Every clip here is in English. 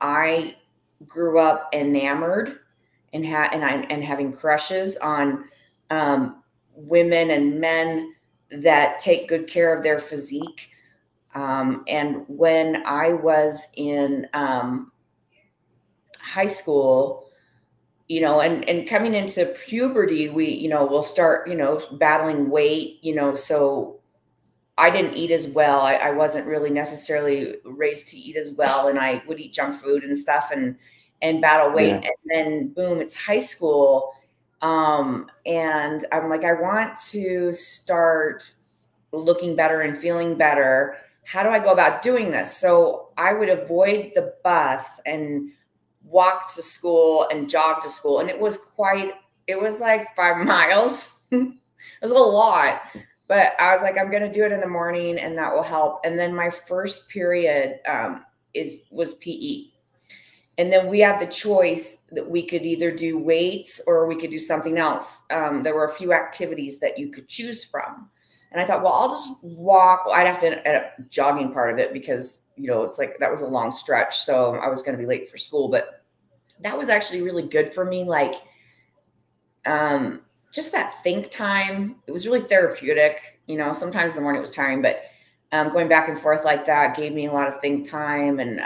I grew up enamored and having crushes on women and men that take good care of their physique. And when I was in high school, and coming into puberty, we'll start, battling weight, so I didn't eat as well. I wasn't really necessarily raised to eat as well. And I would eat junk food and stuff and battle weight. Yeah. And then boom, it's high school. And I'm like, I want to start looking better and feeling better. How do I go about doing this? So I would avoid the bus and walk to school and jog to school. And it was like 5 miles. It was a lot. But I was like, I'm going to do it in the morning and that will help. And then my first period was PE. And then we had the choice that we could either do weights or we could do something else. There were a few activities that you could choose from. And I thought, well, I'll just walk. Well, I'd have to end up jogging part of it because, it's like that was a long stretch. So I was going to be late for school. But that was actually really good for me. Like, just that think time. It was really therapeutic. Sometimes in the morning it was tiring, but going back and forth like that gave me a lot of think time. And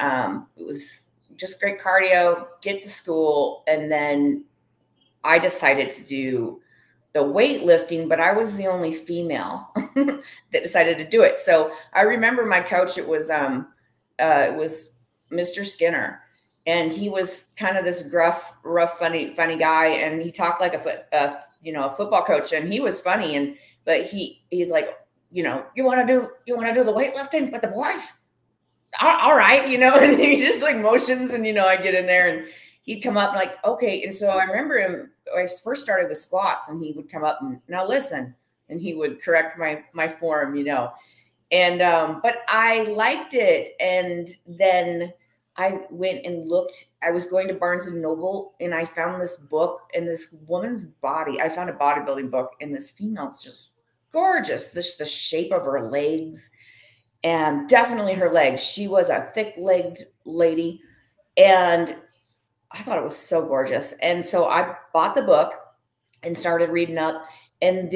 it was just great cardio, get to school. And then I decided to do the weightlifting, but I was the only female that decided to do it. So I remember my coach, it was Mr. Skinner. And he was kind of this gruff, rough, funny guy. And he talked like a football coach, and he was funny. But he's like, you want to do the weightlifting with the boys? All right. And he just like motions and, I get in there and he'd come up and like, okay. And so I remember him, I first started with squats and he would come up and now listen, and he would correct my form, and, but I liked it. And then I went and looked. I was going to Barnes and Noble and I found this book and this woman's body. I found a bodybuilding book and this female's just gorgeous. The shape of her legs and definitely her legs. She was a thick-legged lady and I thought it was so gorgeous. And so I bought the book and started reading up. And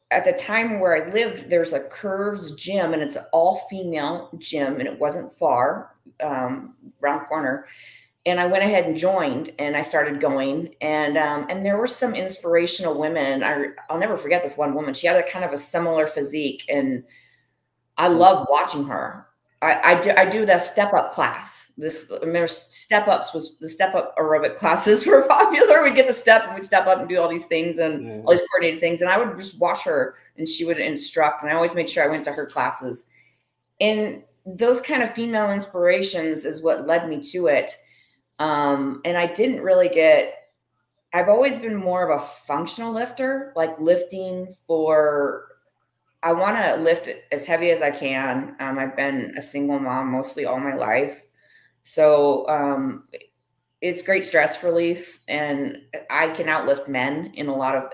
at the time where I lived, there's a Curves gym and it's an all-female gym and it wasn't far. Round the corner, and I went ahead and joined and I started going and there were some inspirational women. I'll never forget this one woman. She had a kind of a similar physique and I love watching her. I do the step up class. Step ups was the step up aerobic classes were popular. We'd get the step and we'd step up and do all these things and all these coordinated things. And I would just watch her and she would instruct. And I always made sure I went to her classes. And those kind of female inspirations is what led me to it. And I didn't really I've always been more of a functional lifter, like lifting I want to lift as heavy as I can. I've been a single mom mostly all my life. So it's great stress relief and I can outlift men in a lot of,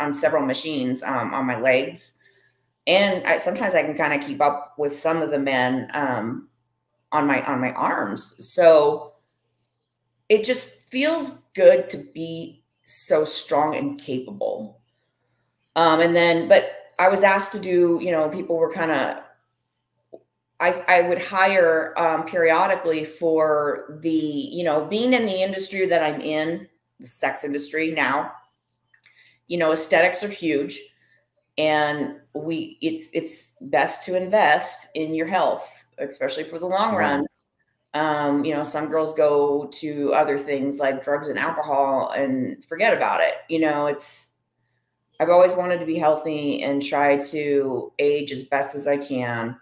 on several machines on my legs. And sometimes I can kind of keep up with some of the men on my arms. So it just feels good to be so strong and capable. But I was asked to do, people were kind of, I would hire periodically for the, being in the industry that I'm in, the sex industry now, aesthetics are huge. And it's best to invest in your health, especially for the long run. Some girls go to other things like drugs and alcohol and forget about it. I've always wanted to be healthy and try to age as best as I can.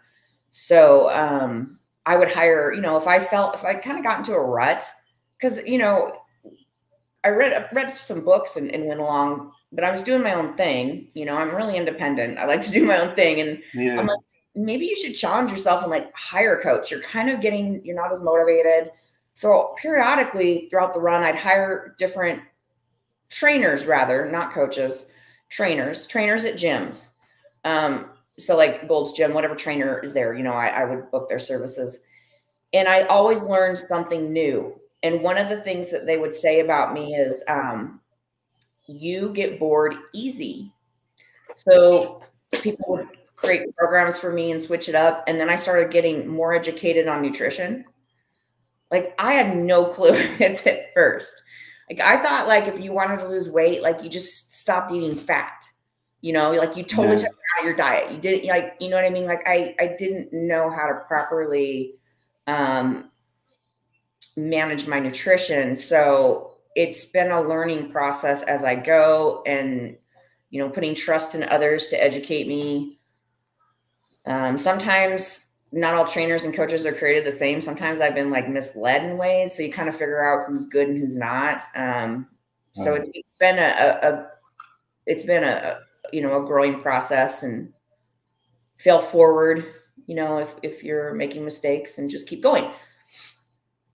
So I would hire, if I kind of got into a rut, because, I read some books and went along, but I was doing my own thing. I'm really independent. I like to do my own thing. And I'm like, maybe you should challenge yourself and like hire a coach. You're not as motivated. So periodically throughout the run, I'd hire different trainers, rather, not coaches, trainers at gyms. So like Gold's Gym, whatever trainer is there, I would book their services. And I always learned something new. And one of the things that they would say about me is, you get bored easy. So people would create programs for me and switch it up. And then I started getting more educated on nutrition. Like I had no clue at first. Like I thought like if you wanted to lose weight, like you just stopped eating fat. You know, like you totally took out your diet. You didn't like, you know what I mean? Like I didn't know how to properly manage my nutrition. So it's been a learning process as I go, and, you know, putting trust in others to educate me. Sometimes not all trainers and coaches are created the same. Sometimes I've been like misled in ways. So you kind of figure out who's good and who's not. So it's been it's been a, you know, a growing process, and fail forward, you know, if you're making mistakes, and just keep going.